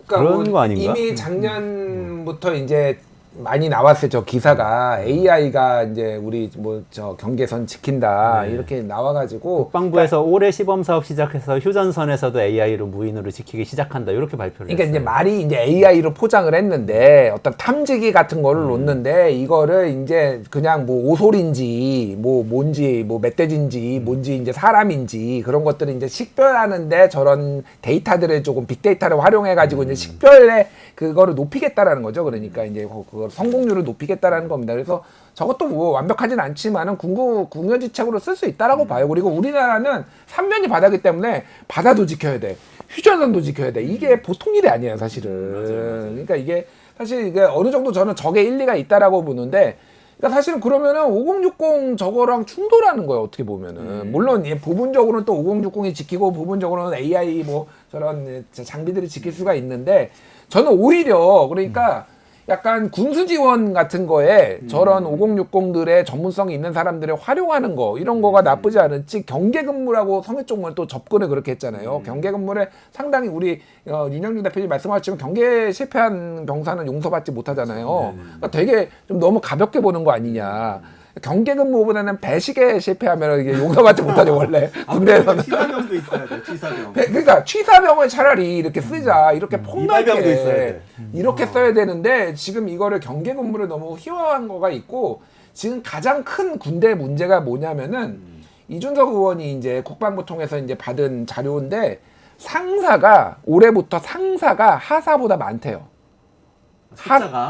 그러니까 그런 거 아닌가? 이미 작년부터 이제 많이 나왔어요. 저 기사가 AI가 이제 우리 뭐 저 경계선 지킨다 이렇게 나와가지고 국방부에서 올해 시범 사업 시작해서 휴전선에서도 AI로 무인으로 지키기 시작한다 이렇게 발표를 그러니까 했어요. 이제 말이 이제 AI로 포장을 했는데 어떤 탐지기 같은 거를 놓는데 이거를 이제 그냥 뭐 오솔인지 뭐 뭔지 뭐 멧돼지인지 뭔지 이제 사람인지 그런 것들을 이제 식별하는데 저런 데이터들을 조금 빅데이터를 활용해 가지고 이제 식별에 그거를 높이겠다라는 거죠. 그러니까 이제 그걸 성공률을 높이겠다라는 겁니다. 그래서 저것도 뭐 완벽하진 않지만은 국유지책으로 쓸 수 있다라고 봐요. 그리고 우리나라는 삼면이 바다기 때문에 바다도 지켜야 돼. 휴전선도 지켜야 돼. 이게 보통 일이 아니에요, 사실은. 그러니까 이게 사실 이게 어느 정도 저는 적의 일리가 있다라고 보는데, 그러니까 사실은 그러면은 5060 저거랑 충돌하는 거예요, 어떻게 보면은. 물론 부분적으로는 또 5060이 지키고 부분적으로는 AI 뭐 저런 장비들이 지킬 수가 있는데, 저는 오히려 그러니까 약간 군수 지원 같은 거에 저런 5060들의 전문성이 있는 사람들을 활용하는 거 이런 거가 나쁘지 않을지 경계 근무라고 성의 쪽을 또 접근을 그렇게 했잖아요. 경계 근무를 상당히 우리 윤영준 대표님 말씀하셨지만 경계 실패한 병사는 용서받지 못하잖아요. 그러니까 되게 좀 너무 가볍게 보는 거 아니냐. 경계 근무보다는 배식에 실패하면 이게 용서받지 못하죠 원래 군대에서는. 취사병도 있어야 돼. 취사병. 그러니까 취사병을 차라리 이렇게 쓰자, 이렇게 이발병도 있어야 폭넓게 돼. 이렇게 써야 되는데 지금 이거를 경계 근무를 너무 희화한 거가 있고, 지금 가장 큰 군대 문제가 뭐냐면은 이준석 의원이 이제 국방부 통해서 이제 받은 자료인데, 상사가 올해부터 상사가 하사보다 많대요.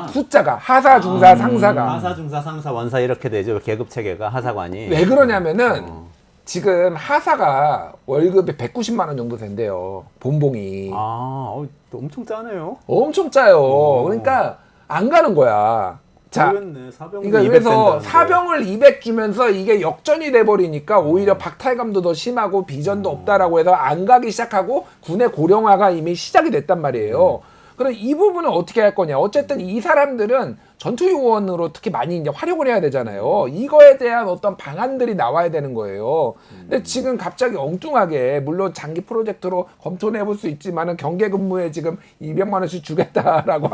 숫자가 하사, 중사, 상사가. 하사, 중사, 상사, 원사 이렇게 되죠. 계급 체계가 하사관이. 왜 그러냐면은 지금 하사가 월급이 190만 원 정도 된대요. 본봉이. 엄청 짜네요. 엄청 짜요. 그러니까 안 가는 거야. 자, 모르겠네. 사병도 그러니까 200 그래서 된다는데. 사병을 200 주면서 이게 역전이 돼 버리니까 오히려 박탈감도 더 심하고 비전도 없다라고 해서 안 가기 시작하고 군의 고령화가 이미 시작이 됐단 말이에요. 그럼 이 부분은 어떻게 할 거냐? 어쨌든 이 사람들은 전투 요원으로 특히 많이 이제 활용을 해야 되잖아요. 이거에 대한 어떤 방안들이 나와야 되는 거예요. 근데 지금 갑자기 엉뚱하게, 물론 장기 프로젝트로 검토해 볼 수 있지만은 경계 근무에 지금 200만 원씩 주겠다라고.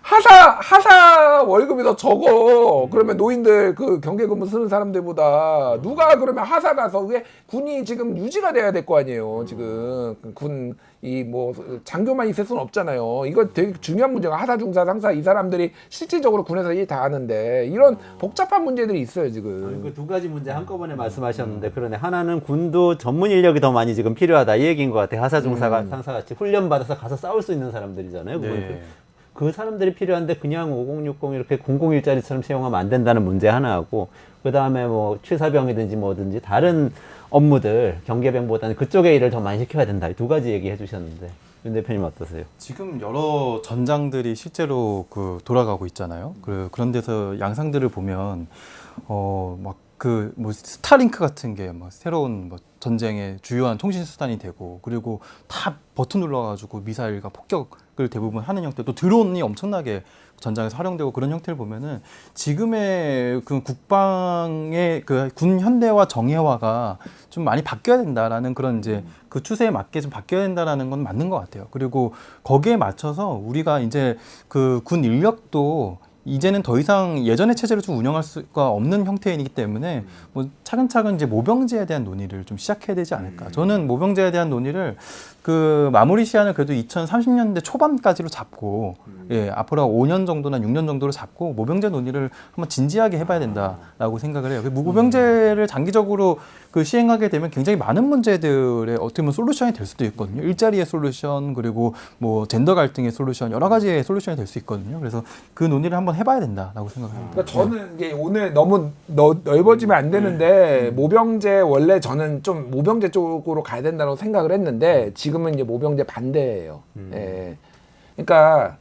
하사 월급이 더 적어. 그러면 노인들 그 경계 근무 쓰는 사람들보다 누가 그러면 하사 가서, 왜 군이 지금 유지가 돼야 될 거 아니에요. 지금 군 이 뭐 장교만 있을 수는 없잖아요. 이거 되게 중요한 문제가, 하사, 중사, 상사 이 사람들이 실질적으로 군에서 일 다 하는데 이런 복잡한 문제들이 있어요 지금. 그 두 가지 문제 한꺼번에 말씀하셨는데, 그러네. 하나는 군도 전문 인력이 더 많이 지금 필요하다 이 얘기인 것 같아요. 하사, 중사가 상사같이 훈련 받아서 가서 싸울 수 있는 사람들이잖아요. 네. 그 사람들이 필요한데 그냥 5060 이렇게 001짜리처럼 채용하면 안 된다는 문제 하나하고, 그 다음에 뭐 취사병이든지 뭐든지 다른 업무들 경계병보다는 그쪽에 일을 더 많이 시켜야 된다. 이 두 가지 얘기해 주셨는데 윤 대표님 어떠세요? 지금 여러 전장들이 실제로 돌아가고 있잖아요. 그런 데서 양상들을 보면 막 뭐 스타링크 같은 게 막 새로운 뭐 전쟁의 주요한 통신 수단이 되고, 그리고 다 버튼 눌러가지고 미사일과 폭격을 대부분 하는 형태, 또 드론이 엄청나게 전장에서 활용되고, 그런 형태를 보면은 지금의 그 국방의 그 군 현대화 정예화가 좀 많이 바뀌어야 된다라는 그런 이제 그 추세에 맞게 좀 바뀌어야 된다라는 건 맞는 것 같아요. 그리고 거기에 맞춰서 우리가 이제 그 군 인력도 이제는 더 이상 예전의 체제를 좀 운영할 수가 없는 형태이기 때문에 뭐 차근차근 이제 모병제에 대한 논의를 좀 시작해야 되지 않을까. 저는 모병제에 대한 논의를 그 마무리 시한을 그래도 2030년대 초반까지로 잡고, 예, 앞으로 5년 정도나 6년 정도로 잡고 모병제 논의를 한번 진지하게 해봐야 된다라고 생각을 해요. 모병제를 장기적으로 그 시행하게 되면 굉장히 많은 문제들의 어떻게 보면 솔루션이 될 수도 있거든요. 일자리의 솔루션, 그리고 뭐 젠더 갈등의 솔루션, 여러 가지의 솔루션이 될 수 있거든요. 그래서 그 논의를 한번 해봐야 된다라고 생각합니다. 그러니까 저는 이게 오늘 너무 넓어지면 안 되는데, 모병제 원래 저는 좀 모병제 쪽으로 가야 된다고 생각을 했는데 지금은 이제 모병제 반대예요. 예. 그러니까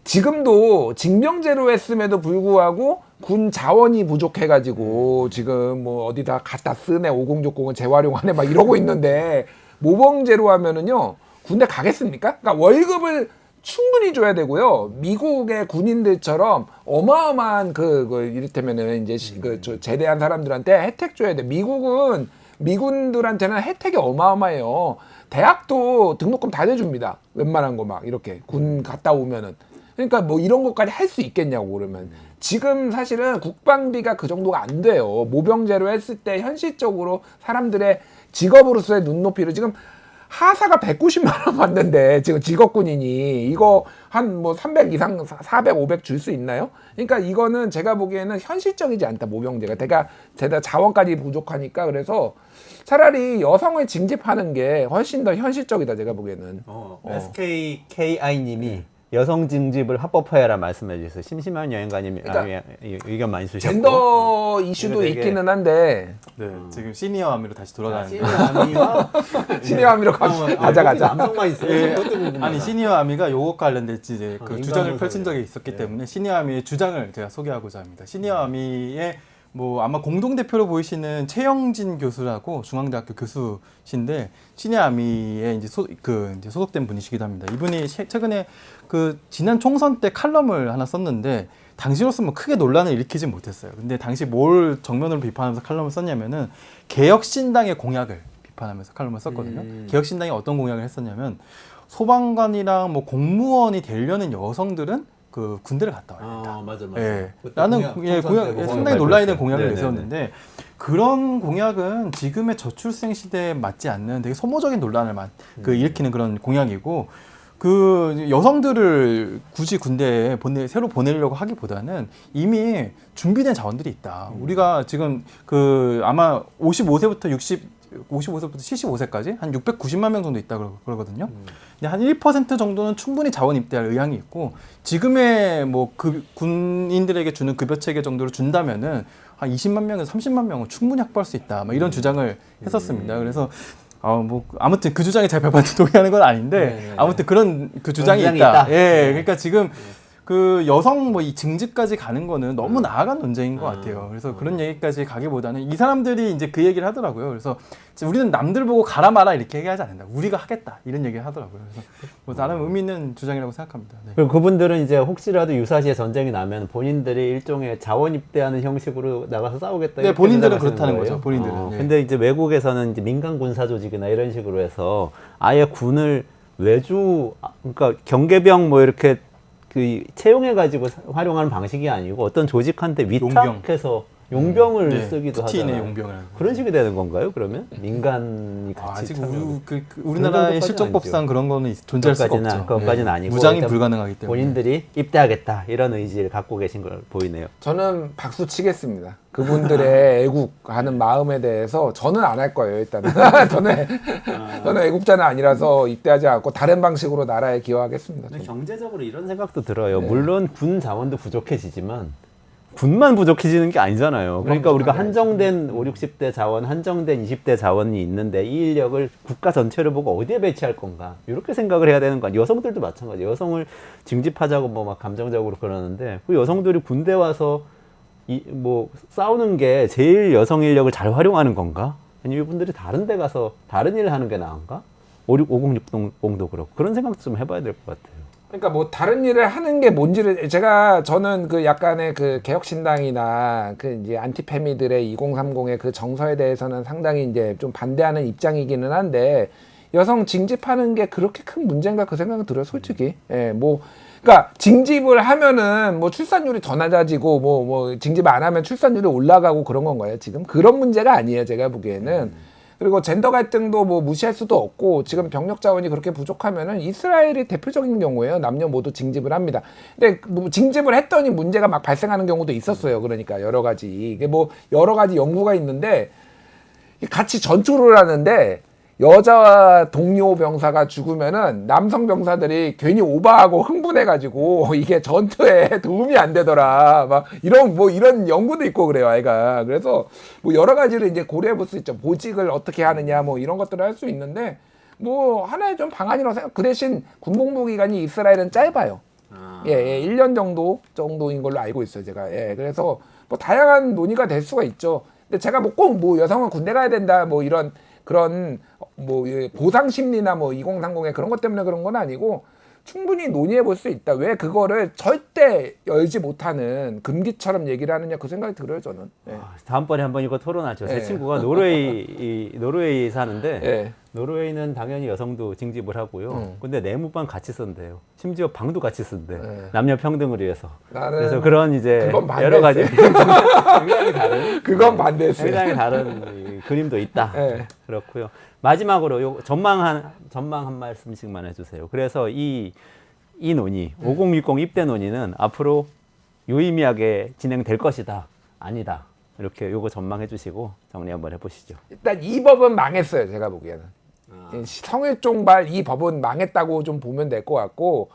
지금도 징병제로 했음에도 불구하고 군 자원이 부족해가지고 지금 뭐 어디다 갖다 쓰네, 5060은 재활용하네 막 이러고 있는데, 모병제로 하면은요 군대 가겠습니까? 그러니까 월급을 충분히 줘야 되고요. 미국의 군인들처럼 어마어마한 이를테면은 이제 제대한 사람들한테 혜택 줘야 돼. 미국은 미군들한테는 혜택이 어마어마해요. 대학도 등록금 다 내줍니다. 웬만한 거 막 이렇게 군 갔다 오면은. 그러니까 뭐 이런 것까지 할 수 있겠냐고. 그러면 지금 사실은 국방비가 그 정도가 안 돼요. 모병제로 했을 때 현실적으로 사람들의 직업으로서의 눈높이를, 지금 하사가 190만 원 받는데 지금 직업군인이 이거 한 뭐 300 이상 400, 500 줄 수 있나요? 그러니까 이거는 제가 보기에는 현실적이지 않다, 모병제가. 제가 자원까지 부족하니까. 그래서 차라리 여성을 징집하는 게 훨씬 더 현실적이다, 제가 보기에는. SKKI님이 여성 징집을 합법화해라 말씀해 주셨어요. 심심한 여행가님 의견 많이 주셨고. 젠더 이슈도 되게- 있기는 한데 네, 지금 시니어 아미로 다시 돌아가는. 시니어 아미와 시니어 아미로 가자. 남성만 있어요. 예, 그것도 궁금하다. 아니 시니어 아미가 요것 관련된 이제 그 인간 주장을 분석이에요. 펼친 적이 있었기 때문에 시니어 아미의 주장을 제가 소개하고자 합니다. 시니어 아미의 뭐 아마 공동 대표로 보이시는 최영진 교수라고 중앙대학교 교수신데, 시니어 아미에 이제 이제 소속된 분이시기도 합니다. 이분이 최근에 그 지난 총선 때 칼럼을 하나 썼는데 당시로서 뭐 크게 논란을 일으키지 못했어요. 근데 당시 뭘 정면으로 비판하면서 칼럼을 썼냐면은 개혁신당의 공약을 비판하면서 칼럼을 썼거든요. 개혁신당이 어떤 공약을 했었냐면, 소방관이랑 뭐 공무원이 되려는 여성들은 그 군대를 갔다 와야 된다. 맞아. 예. 나는 상당히 논란이 된 공약을 내세웠는데 그런 공약은 지금의 저출생 시대에 맞지 않는 되게 소모적인 논란을 일으키는 그런 공약이고 그 여성들을 굳이 군대에 새로 보내려고 하기보다는 이미 준비된 자원들이 있다. 우리가 지금 그 아마 55세부터 75세까지 한 690만 명 정도 있다 그러거든요. 근데 한 1% 정도는 충분히 자원 입대할 의향이 있고 지금의 뭐 그 군인들에게 주는 급여 체계 정도를 준다면은 한 20만 명에서 30만 명은 충분히 확보할 수 있다. 막 이런 주장을 했었습니다. 그래서 뭐 아무튼 그 주장에 제가 100% 동의하는 건 아닌데 아무튼 그런 그 주장이 있다. 예, 그러니까 지금 그 여성 뭐 이 증직까지 가는 거는 너무 나아간 논쟁인 것 같아요. 그래서 그런 얘기까지 가기보다는 이 사람들이 이제 그 얘기를 하더라고요. 그래서 우리는 남들 보고 가라 마라 이렇게 얘기하지 않는다. 우리가 하겠다 이런 얘기를 하더라고요. 그래서 뭐 나름 의미 있는 주장이라고 생각합니다. 네. 그리고 그분들은 이제 혹시라도 유사시에 전쟁이 나면 본인들이 일종의 자원 입대하는 형식으로 나가서 싸우겠다. 네, 이렇게 본인들은 생각하시는 그렇다는 거예요? 거죠. 본인들은. 예. 근데 이제 외국에서는 이제 민간 군사 조직이나 이런 식으로 해서 아예 군을 그러니까 경계병 뭐 이렇게 그 채용해 가지고 활용하는 방식이 아니고 어떤 조직한테 위탁해서 용병을 네, 쓰기도 푸틴의 하잖아요. 용병을 그런 식이 되는 건가요? 그러면 민간이 같이 아직 참여하고. 우리나라의 그 실정법상 그런 거는 존재할 수가 없죠. 그것까지는 아니고 무장이 일단 불가능하기 때문에. 본인들이 입대하겠다 이런 의지를 갖고 계신 걸 보이네요. 저는 박수 치겠습니다. 그분들의 애국하는 마음에 대해서 저는 안 할 거예요. 일단은 저는 애국자는 아니라서 입대하지 않고 다른 방식으로 나라에 기여하겠습니다. 저는. 경제적으로 이런 생각도 들어요. 물론 군 자원도 부족해지지만 군만 부족해지는 게 아니잖아요. 그러니까 우리가 한정된 5, 60대 자원, 한정된 20대 자원이 있는데 이 인력을 국가 전체를 보고 어디에 배치할 건가 이렇게 생각을 해야 되는 거 아니에요. 여성들도 마찬가지예요. 여성을 징집하자고 뭐 막 감정적으로 그러는데 그 여성들이 군대 와서 뭐 싸우는 게 제일 여성 인력을 잘 활용하는 건가? 아니면 이분들이 다른 데 가서 다른 일을 하는 게 나은가? 5060도 그렇고 그런 생각 좀 해봐야 될 것 같아요. 그러니까 뭐 다른 일을 하는 게 뭔지를 저는 그 약간의 그 개혁신당이나 그 이제 안티페미들의 2030의 그 정서에 대해서는 상당히 이제 좀 반대하는 입장이기는 한데 여성 징집하는 게 그렇게 큰 문제인가 그 생각은 들어요, 솔직히. 예, 뭐 그러니까 징집을 하면은 뭐 출산율이 더 낮아지고 뭐 징집 안 하면 출산율이 올라가고 그런 건가요, 지금? 그런 문제가 아니에요, 제가 보기에는. 그리고 젠더 갈등도 뭐 무시할 수도 없고 지금 병력 자원이 그렇게 부족하면은 이스라엘이 대표적인 경우예요. 남녀 모두 징집을 합니다. 근데 뭐 징집을 했더니 문제가 막 발생하는 경우도 있었어요. 그러니까 여러 가지 이게 뭐 여러 가지 연구가 있는데 같이 전투를 하는데 여자 동료 병사가 죽으면은 남성 병사들이 괜히 오버하고 흥분해가지고 이게 전투에 도움이 안 되더라. 막 이런 연구도 있고 그래요, 아이가. 그래서 뭐 여러 가지를 이제 고려해 볼 수 있죠. 보직을 어떻게 하느냐, 뭐 이런 것들을 할 수 있는데 뭐 하나의 좀 방안이라고 생각. 그 대신 군복무 기간이 이스라엘은 짧아요. 예, 1년 정도인 걸로 알고 있어요, 제가. 예, 그래서 뭐 다양한 논의가 될 수가 있죠. 근데 제가 뭐 꼭 뭐 여성은 군대 가야 된다, 뭐 이런 그런 뭐 보상 심리나 뭐 2030의 그런 것 때문에 그런 건 아니고 충분히 논의해 볼 수 있다. 왜 그거를 절대 열지 못하는 금기처럼 얘기를 하느냐 그 생각이 들어요, 저는. 예. 다음번에 한번 이거 토론하죠. 제 예. 친구가 노르웨이 사는데 예. 노르웨이는 당연히 여성도 징집을 하고요. 근데 내무반 같이 쓴대요. 심지어 방도 같이 쓴대. 남녀 평등을 위해서. 그래서 그런 이제 여러 가지 굉장히 다른 그건 반대했어요. 굉장히 다른 그림도 있다. 예. 그렇고요. 마지막으로 요 전망 한 말씀씩만 해주세요. 그래서 이 논의 5060 입대 논의는 앞으로 유의미하게 진행될 것이다. 아니다. 이렇게 요거 전망해 주시고 정리 한번 해보시죠. 일단 이 법은 망했어요, 제가 보기에는. 성일종발 이 법은 망했다고 좀 보면 될 것 같고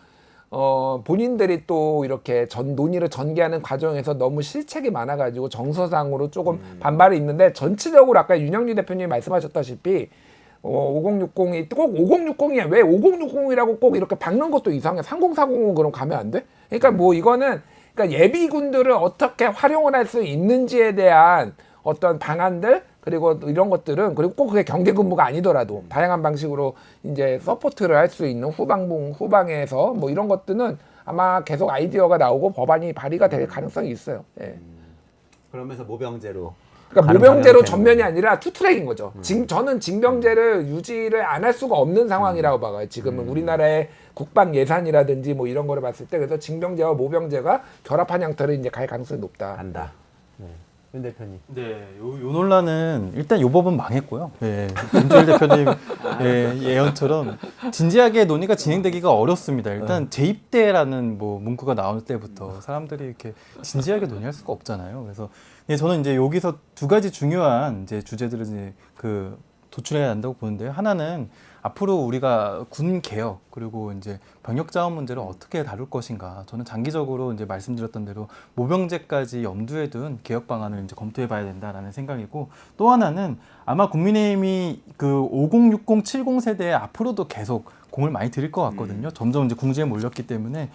본인들이 또 이렇게 논의를 전개하는 과정에서 너무 실책이 많아가지고 정서상으로 조금 반발이 있는데 전체적으로 아까 윤영주 대표님이 말씀하셨다시피 5060이 꼭 5060이야. 왜 5060이라고 꼭 이렇게 박는 것도 이상해. 3040은 그럼 가면 안 돼? 그러니까 뭐 이거는 그러니까 예비군들을 어떻게 활용을 할 수 있는지에 대한 어떤 방안들 그리고 이런 것들은 그리고 꼭 그게 경계 근무가 아니더라도 다양한 방식으로 이제 서포트를 할 수 있는 후방에서 뭐 이런 것들은 아마 계속 아이디어가 나오고 법안이 발의가 될 가능성이 있어요. 예. 그러면서 모병제로 그러니까 가는 모병제로 방향이 전면이 되는 아니라 투트랙인 거죠. 저는 징병제를 유지를 안 할 수가 없는 상황이라고 봐요. 지금은 우리나라의 국방 예산이라든지 뭐 이런 거를 봤을 때 그래서 징병제와 모병제가 결합한 형태로 이제 갈 가능성이 높다. 간다. 네. 윤 대표님. 네, 요 논란은 일단 요 법은 망했고요. 예, 김주일 대표님 예언처럼 진지하게 논의가 진행되기가 어렵습니다. 일단 재입대라는 뭐 문구가 나올 때부터 사람들이 이렇게 진지하게 논의할 수가 없잖아요. 그래서 저는 이제 여기서 두 가지 중요한 이제 주제들을 이제 그 도출해야 한다고 보는데요. 하나는 앞으로 우리가 군 개혁 그리고 이제 병역 자원 문제를 어떻게 다룰 것인가. 저는 장기적으로 이제 말씀드렸던 대로 모병제까지 염두에 둔 개혁 방안을 이제 검토해봐야 된다라는 생각이고, 또 하나는 아마 국민의힘이 그 5060, 70 세대에 앞으로도 계속 공을 많이 들일 것 같거든요. 점점 이제 궁지에 몰렸기 때문에.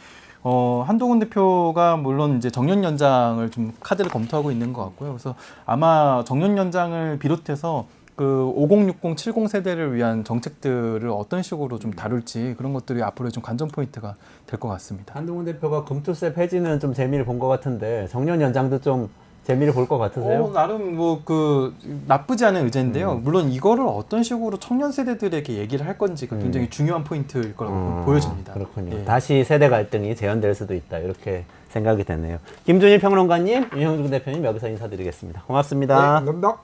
한동훈 대표가 물론 이제 정년 연장을 좀 카드를 검토하고 있는 것 같고요. 그래서 아마 정년 연장을 비롯해서 그 5060, 70 세대를 위한 정책들을 어떤 식으로 좀 다룰지 그런 것들이 앞으로 좀 관전 포인트가 될 것 같습니다. 한동훈 대표가 금투세 폐지는 좀 재미를 본 것 같은데 정년 연장도 좀 재미를 볼 것 같으세요? 나름 뭐 그 나쁘지 않은 의제인데요. 물론 이거를 어떤 식으로 청년 세대들에게 얘기를 할 건지가 굉장히 중요한 포인트일 거라고 보여집니다. 그렇군요. 예. 다시 세대 갈등이 재현될 수도 있다. 이렇게 생각이 되네요. 김준일 평론가님, 윤형중 대표님 여기서 인사드리겠습니다. 고맙습니다. 네, 감사합니다.